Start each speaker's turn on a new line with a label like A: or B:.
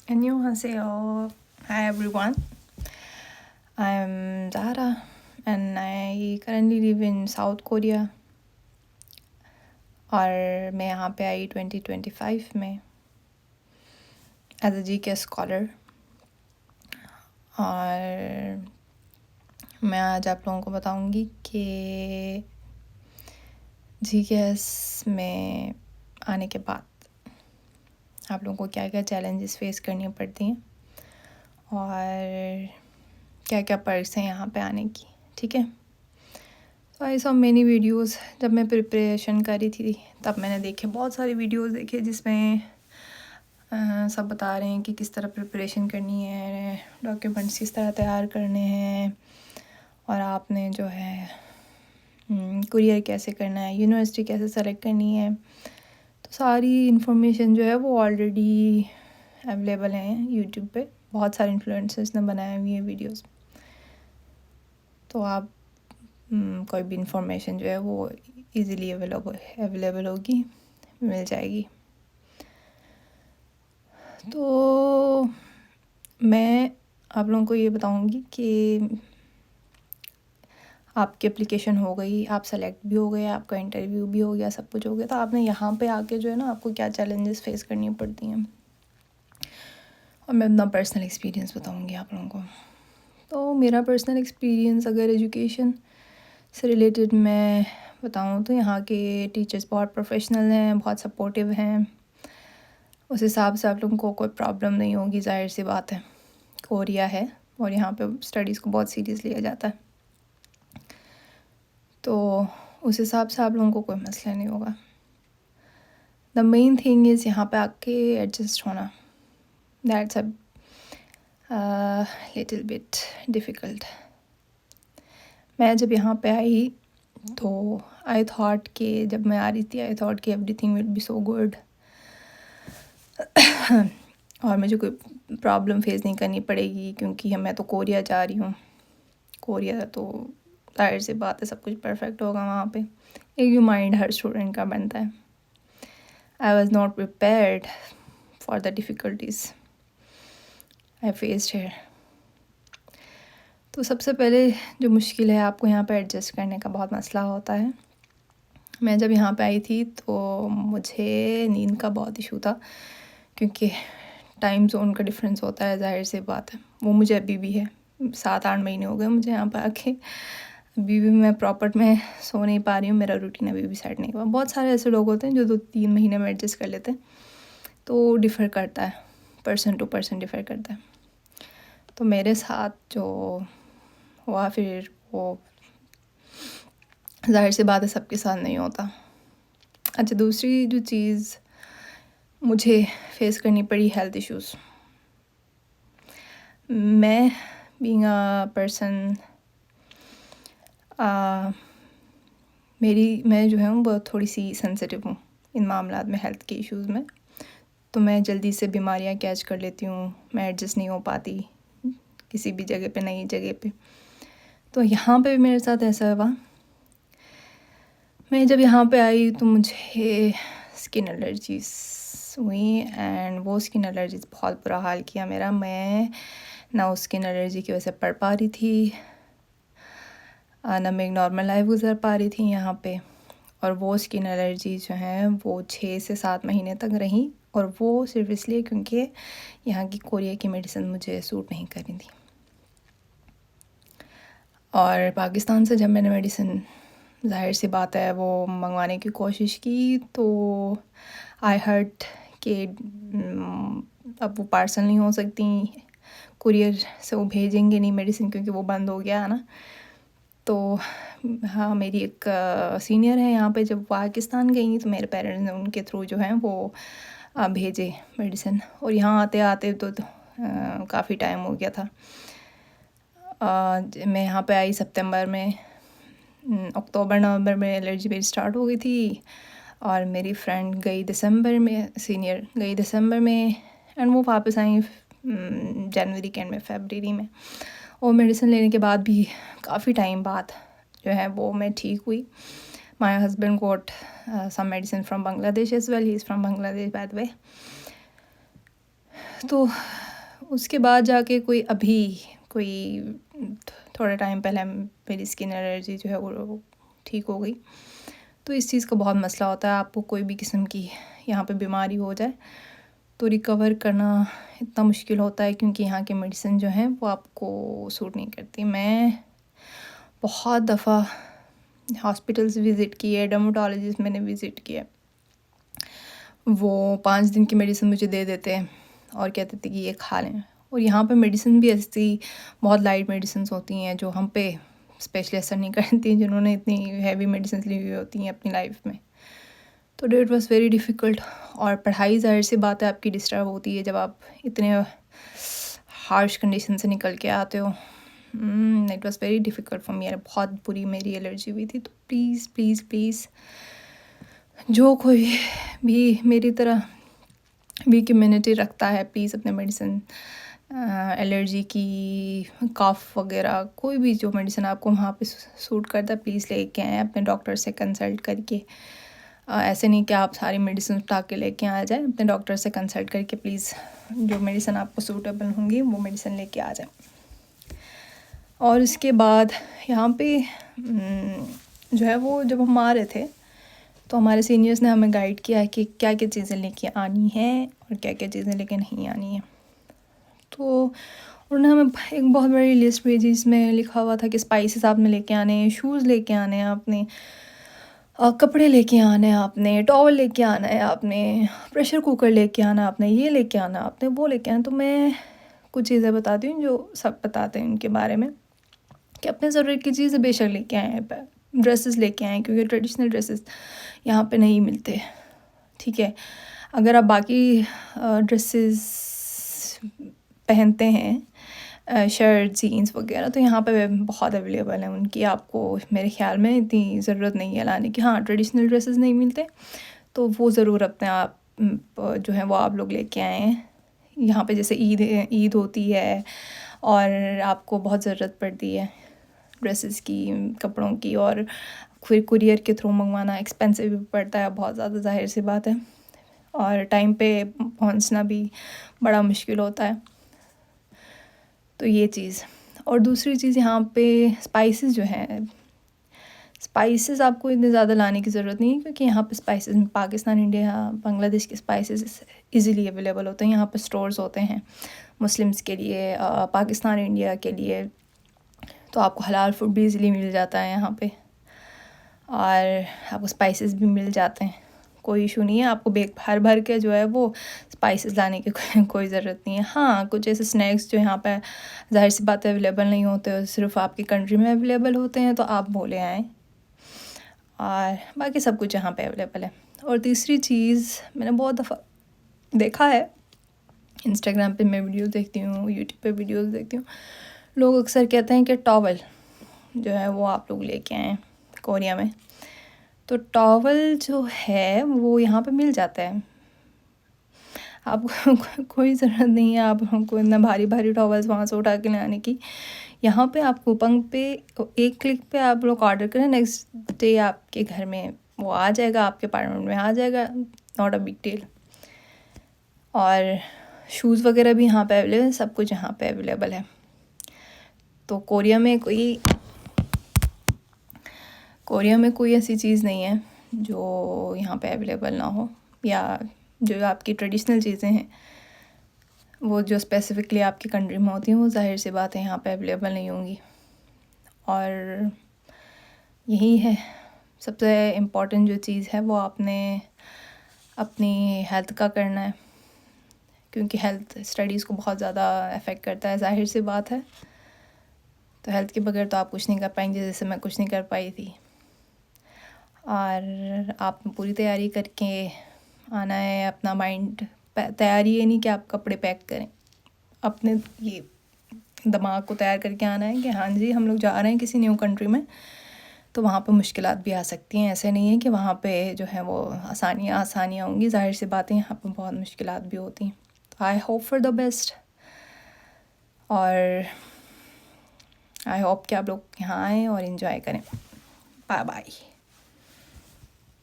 A: 안녕하세요. Hi everyone. I'm Zahra and I currently live in South Korea. और मैं यहाँ पे आई 2025 में एज अ जीके स्कॉलर। और मैं आज आप लोगों को बताऊंगी कि जीकेएस में आने के बाद आप लोगों को क्या क्या चैलेंजेस फेस करनी पड़ती हैं और क्या क्या पर्क्स हैं यहाँ पे आने की। ठीक है, तो आई सॉ मेनी वीडियोस। जब मैं प्रिपरेशन कर रही थी तब मैंने देखे बहुत सारे वीडियोस देखे जिसमें सब बता रहे हैं कि किस तरह प्रिपरेशन करनी है, डॉक्यूमेंट्स किस तरह तैयार करने हैं और आपने जो है कुरियर कैसे करना है, यूनिवर्सिटी कैसे सेलेक्ट करनी है। तो सारी इन्फॉर्मेशन जो है वो ऑलरेडी अवेलेबल हैं यूट्यूब पे। बहुत सारे इन्फ्लुएंसर्स ने बनाए हुए हैं वीडियोस, तो आप कोई भी इंफॉर्मेशन जो है वो इजीली अवेलेबल होगी, मिल जाएगी। तो मैं आप लोगों को ये बताऊंगी कि आपकी एप्लीकेशन हो गई, आप सेलेक्ट भी हो गए, आपका इंटरव्यू भी हो गया, सब कुछ हो गया, तो आपने यहाँ पे आके जो है ना आपको क्या चैलेंजेस फेस करनी पड़ती हैं। और मैं अपना पर्सनल एक्सपीरियंस बताऊंगी आप लोगों को। तो मेरा पर्सनल एक्सपीरियंस अगर एजुकेशन से रिलेटेड मैं बताऊँ तो यहाँ के टीचर्स बहुत प्रोफेशनल हैं, बहुत सपोर्टिव हैं। उस हिसाब से आप लोगों को कोई प्रॉब्लम नहीं होगी, ज़ाहिर सी बात है, कोरिया है और यहाँ पे स्टडीज़ को बहुत सीरियस लिया जाता है, तो उस हिसाब से आप लोगों को कोई मसला नहीं होगा। द मेन थिंग इज़ यहाँ पे आके एडजस्ट होना, that's a little bit difficult. मैं जब यहाँ पे आई तो आई थॉट कि जब मैं आ रही थी आई थॉट कि everything will be so good और मुझे कोई प्रॉब्लम फेस नहीं करनी पड़ेगी क्योंकि मैं तो कोरिया जा रही हूँ। कोरिया तो जाहिर सी बात है सब कुछ परफेक्ट होगा वहाँ पे। एक माइंड हर स्टूडेंट का बनता है। I was not prepared for the difficulties I faced here. तो सबसे पहले जो मुश्किल है, आपको यहाँ पे एडजस्ट करने का बहुत मसला होता है। मैं जब यहाँ पे आई थी तो मुझे नींद का बहुत इशू था क्योंकि टाइम जोन का डिफरेंस होता है, ज़ाहिर सी बात है। वो मुझे अभी भी है, 7-8 महीने हो गए मुझे यहाँ पर आके, अभी भी मैं प्रॉपर में सो नहीं पा रही हूँ, मेरा रूटीन अभी भी सेट नहीं हुआ। बहुत सारे ऐसे लोग होते हैं जो 2-3 महीने में एडजस्ट कर लेते हैं, तो डिफ़र करता है, पर्सन टू पर्सन डिफ़र करता है। तो मेरे साथ जो हुआ फिर वो ज़ाहिर सी बात है सबके साथ नहीं होता। अच्छा, दूसरी जो चीज़ मुझे फेस करनी पड़ी, हेल्थ इश्यूज़। मैं बीइंग अ पर्सन मैं जो है वो थोड़ी सी सेंसिटिव हूँ इन मामलात में, हेल्थ के इश्यूज़ में। तो मैं जल्दी से बीमारियाँ कैच कर लेती हूँ, मैं एडजस्ट नहीं हो पाती किसी भी जगह पे, नई जगह पे। तो यहाँ पे भी मेरे साथ ऐसा हुआ। मैं जब यहाँ पे आई तो मुझे स्किन एलर्जीज़ हुई एंड वो स्किन एलर्जीज़ बहुत बुरा हाल किया मेरा। मैं ना उस स्किन एलर्जी की वजह से पढ़ पा रही थी, ना मैं एक नॉर्मल लाइफ गुजर पा रही थी यहाँ पे। और वो स्किन एलर्जी जो है वो 6 से 7 महीने तक रही, और वो सिर्फ इसलिए क्योंकि यहाँ की कोरिया की मेडिसिन मुझे सूट नहीं कर रही थी। और पाकिस्तान से जब मैंने मेडिसिन, ज़ाहिर सी बात है, वो मंगवाने की कोशिश की तो आई हर्ट कि अब वो पार्सल नहीं हो सकती, कुरियर से वो भेजेंगे नहीं मेडिसिन क्योंकि वो बंद हो गया है ना। तो हाँ, मेरी एक सीनियर है यहाँ पे, जब पाकिस्तान गई तो मेरे पेरेंट्स ने उनके थ्रू जो है वो भेजे मेडिसिन, और यहाँ आते आते तो काफ़ी टाइम हो गया था। मैं यहाँ पे आई सितंबर में, अक्टूबर नवंबर में एलर्जी मेरी स्टार्ट हो गई थी। और मेरी फ्रेंड गई दिसंबर में, सीनियर गई दिसंबर में, एंड वो वापस आई जनवरी के एंड में, फरवरी में। और मेडिसिन लेने के बाद भी काफ़ी टाइम बाद जो है वो मैं ठीक हुई। My husband got some medicine from Bangladesh as well, he is from Bangladesh by the way. तो उसके बाद जाके कोई थोड़ा टाइम पहले मेरी स्किन एलर्जी जो है वो ठीक हो गई। तो इस चीज़ का बहुत मसला होता है, आपको कोई भी किस्म की यहाँ पे बीमारी हो जाए तो रिकवर करना इतना मुश्किल होता है, क्योंकि यहाँ के मेडिसिन जो हैं वो आपको सूट नहीं करती। मैं बहुत दफ़ा हॉस्पिटल्स विज़िट किए, डर्मेटोलॉजिस्ट मैंने विज़िट किया, वो 5 दिन की मेडिसिन मुझे दे देते हैं और कहते थे कि ये खा लें। और यहाँ पे मेडिसिन भी ऐसी बहुत लाइट मेडिसिन होती हैं जो हम पे स्पेशली असर नहीं करती, जिन्होंने इतनी हैवी मेडिसिन ली हुई होती हैं अपनी लाइफ में। तो इट वाज वेरी डिफ़िकल्ट। और पढ़ाई ज़ाहिर सी बात है आपकी डिस्टर्ब होती है जब आप इतने हार्श कंडीशन से निकल के आते हो। It was very difficult for me. बहुत बुरी मेरी एलर्जी हुई थी। तो प्लीज़ प्लीज़ प्लीज़ जो कोई भी मेरी तरह वीक इम्यूनिटी रखता है, प्लीज़ अपने मेडिसिन एलर्जी की, कफ वगैरह कोई भी जो मेडिसिन आपको वहाँ पे सूट करता है प्लीज़ लेके आएँ अपने डॉक्टर से कंसल्ट करके। ऐसे नहीं कि आप सारी मेडिसिन उठा के लेके आ जाएं, अपने डॉक्टर से कंसल्ट करके प्लीज़ जो मेडिसिन आपको सूटेबल होंगी वो मेडिसिन लेके आ जाएं। और इसके बाद यहाँ पे जो है वो जब हम आ रहे थे तो हमारे सीनियर्स ने हमें गाइड किया है कि क्या क्या चीज़ें लेके आनी हैं और क्या क्या चीज़ें लेके नहीं आनी हैं। तो उन्होंने हमें एक बहुत बड़ी लिस्ट भेजी, जिसमें लिखा हुआ था कि स्पाइसेस आपने लेके आने हैं, शूज़ लेके आने हैं आपने, कपड़े लेके आने हैं आपने, टॉवल लेके आना है आपने, प्रेशर कुकर लेके आना है आपने, ये लेके आना है आपने, वो लेके आना। तो मैं कुछ चीज़ें बताती हूँ जो सब बताते हैं उनके बारे में, कि अपने ज़रूरत की चीज़ें बेशक लेके आएँ। ड्रेसेस लेके आएँ, क्योंकि ट्रेडिशनल ड्रेसेस यहाँ पे नहीं मिलते, ठीक है। अगर आप बाकी ड्रेसेस पहनते हैं, शर्ट जीन्स वगैरह, तो यहाँ पे बहुत अवेलेबल है उनकी, आपको मेरे ख्याल में इतनी ज़रूरत नहीं है लाने की। हाँ, ट्रेडिशनल ड्रेसेस नहीं मिलते तो वो ज़रूर अपने आप जो है वो आप लोग लेके आएँ। यहाँ पे जैसे ईद होती है और आपको बहुत ज़रूरत पड़ती है ड्रेसेस की, कपड़ों की, और फिर कुरियर के थ्रू मंगवाना एक्सपेंसिव भी पड़ता है बहुत ज़्यादा, ज़ाहिर सी बात है, और टाइम पे पहुंचना भी बड़ा मुश्किल होता है। तो ये चीज़। और दूसरी चीज़, यहाँ पे स्पाइसेस जो हैं, स्पाइसेस आपको इतने ज़्यादा लाने की ज़रूरत नहीं है, क्योंकि यहाँ पे स्पाइसेस पाकिस्तान, इंडिया, बांग्लादेश के स्पाइसेस इजीली अवेलेबल होते हैं। यहाँ पे स्टोर्स होते हैं मुस्लिम्स के लिए, पाकिस्तान इंडिया के लिए, तो आपको हलाल फूड भी इजीली मिल जाता है यहाँ पे, और आपको स्पाइसेस भी मिल जाते हैं, कोई इशू नहीं है। आपको बेग भर भर के जो है वो स्पाइसेस लाने की कोई ज़रूरत नहीं है। हाँ, कुछ ऐसे स्नैक्स जो यहाँ पे ज़ाहिर सी बात है अवेलेबल नहीं होते, सिर्फ आपकी कंट्री में अवेलेबल होते हैं, तो आप बोले आएँ, और बाकी सब कुछ यहाँ पे अवेलेबल है। और तीसरी चीज़, मैंने बहुत दफ़ा देखा है, इंस्टाग्राम पे मैं वीडियोस देखती हूँ, यूट्यूब पे वीडियोस देखती हूँ, लोग अक्सर कहते हैं कि टॉवल जो है वो आप लोग लेके आएँ कोरिया में। तो टॉवल जो है वो यहाँ पे मिल जाता है, आपको कोई ज़रूरत नहीं है आप को इतना भारी भारी टॉवल्स वहाँ से उठा के लाने की। यहाँ पे आप कूपन पे एक क्लिक पे आप लोग ऑर्डर करें, नेक्स्ट डे आपके घर में वो आ जाएगा, आपके अपार्टमेंट में आ जाएगा, नॉट अ बिग डील। और शूज़ वगैरह भी यहाँ पे अवेलेबल है, सब कुछ यहाँ पे अवेलेबल है। तो कोरिया में कोई ऐसी चीज़ नहीं है जो यहाँ पे अवेलेबल ना हो, या जो आपकी ट्रेडिशनल चीज़ें हैं वो जो स्पेसिफ़िकली आपकी कंट्री में होती हैं वो ज़ाहिर सी बात है यहाँ पे अवेलेबल नहीं होंगी। और यही है सबसे इम्पॉर्टेंट जो चीज़ है, वो आपने अपनी हेल्थ का करना है, क्योंकि हेल्थ स्टडीज़ को बहुत ज़्यादा अफेक्ट करता है, ज़ाहिर सी बात है। तो हेल्थ के बगैर तो आप कुछ नहीं कर पाएंगे, जैसे मैं कुछ नहीं कर पाई थी। और आप पूरी तैयारी करके आना है, अपना माइंड तैयारी ये नहीं कि आप कपड़े पैक करें, अपने ये दिमाग को तैयार करके आना है कि हाँ जी हम लोग जा रहे हैं किसी न्यू कंट्री में, तो वहाँ पे मुश्किलात भी आ सकती हैं। ऐसे नहीं है कि वहाँ पे जो है वो आसानियाँ होंगी, ज़ाहिर सी बातें यहाँ पे बहुत मुश्किलात भी होती हैं। तो I hope for the best, और आई होप कि आप लोग यहाँ आएँ और इन्जॉय करें। Bye bye.